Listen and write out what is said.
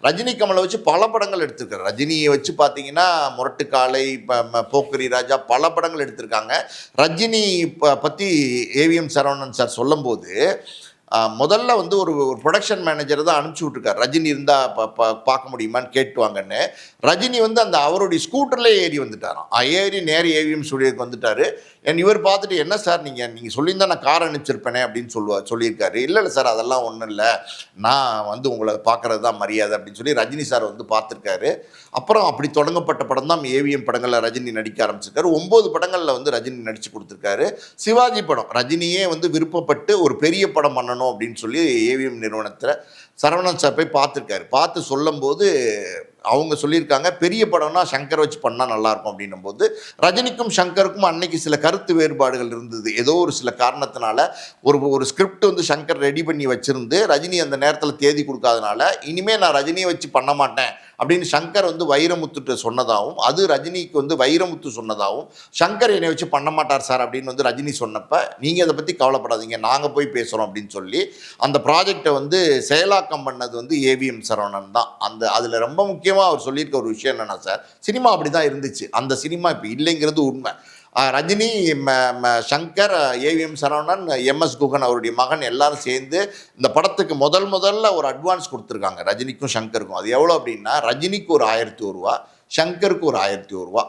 ரஜினி கமலை வச்சு பல படங்கள் எடுத்திருக்காரு. ரஜினியை வச்சு பார்த்தீங்கன்னா முரட்டுக்காலை, போக்கிரி ராஜா பல படங்கள் எடுத்திருக்காங்க. ரஜினி பற்றி ஏவிஎம் சரவணன் சார் சொல்லும்போது முதல்ல வந்து ஒரு ப்ரொடக்ஷன் மேனேஜரை தான் அனுப்பிச்சி விட்ருக்காரு. ரஜினி இருந்தால் பார்க்க முடியுமான்னு கேட்டுவாங்கன்னு. ரஜினி வந்து அந்த அவருடைய ஸ்கூட்டர்லேயே ஏறி வந்துட்டாராம். ஏறி நேர ஏவிஎம் ஸ்டுடியோக்கு வந்துட்டார். இவர் பார்த்துட்டு, என்ன சார் நீங்கள் சொல்லியிருந்தால் நான் கார் அனுப்பிச்சிருப்பேனே அப்படின்னு சொல்லியிருக்காரு. இல்லை சார், அதெல்லாம் ஒன்றும் இல்லை, நான் வந்து உங்களை பார்க்குறது தான் மரியாதை அப்படின்னு சொல்லி ரஜினி சார் வந்து பார்த்துருக்காரு. அப்புறம் அப்படி தொடங்கப்பட்ட படம் தான் ஏவிஎம் படங்களில் ரஜினி நடிக்க ஆரம்பிச்சிருக்காரு. 9 படங்களில் வந்து ரஜினி நடித்து கொடுத்துருக்காரு. சிவாஜி படம் ரஜினியே வந்து விருப்பப்பட்டு ஒரு பெரிய படம் பண்ணணும் அப்படின்னு சொல்லி ஏவிஎம் நிறுவனத்தில் சரவணன் சார் போய் பார்த்துருக்காரு. பார்த்து சொல்லும்போது அவங்க சொல்லியிருக்காங்க, பெரிய படம்னா சங்கர் வச்சு பண்ணால் நல்லாயிருக்கும் அப்படின்னும் போது ரஜினிக்கும் சங்கருக்கும் அன்னைக்கு சில கருத்து வேறுபாடுகள் இருந்தது. ஏதோ ஒரு சில காரணத்தினால ஒரு ஸ்கிரிப்ட் வந்து சங்கர் ரெடி பண்ணி வச்சுருந்து ரஜினி அந்த நேரத்தில் தேதி கொடுக்காதனால, இனிமேல் நான் ரஜினியை வச்சு பண்ண மாட்டேன் அப்படின்னு சங்கர் வந்து வைரமுத்துட்டு சொன்னதாகவும், அது ரஜினிக்கு வந்து வைரமுத்து சொன்னதாகவும், சங்கர் என்னை வச்சு பண்ண மாட்டார் சார் அப்படின்னு வந்து ரஜினி சொன்னப்போ, நீங்கள் அதை பற்றி கவலைப்படாதீங்க, நாங்கள் போய் பேசுகிறோம் அப்படின்னு சொல்லி அந்த ப்ராஜெக்டை வந்து செயலாக்கம் பண்ணது வந்து ஏவிஎம் சரவணன் தான். அதில் ரொம்ப முக்கியமாக அவர் சொல்லியிருக்க ஒரு விஷயம் என்னென்னா, சார் சினிமா அப்படி தான் இருந்துச்சு, அந்த சினிமா இப்போ இல்லைங்கிறது உண்மை. ரஜினி, சங்கர், ஏவிஎம் சரவணன், எம்எஸ் குகன் அவருடைய மகன் எல்லாரும் சேர்ந்து இந்த படத்துக்கு முதல்ல ஒரு அட்வான்ஸ் கொடுத்துருக்காங்க ரஜினிக்கும் சங்கருக்கும். அது எவ்வளோ அப்படின்னா, ரஜினிக்கு ஒரு 1001 ரூபா, சங்கருக்கு ஒரு 1001 ரூபா.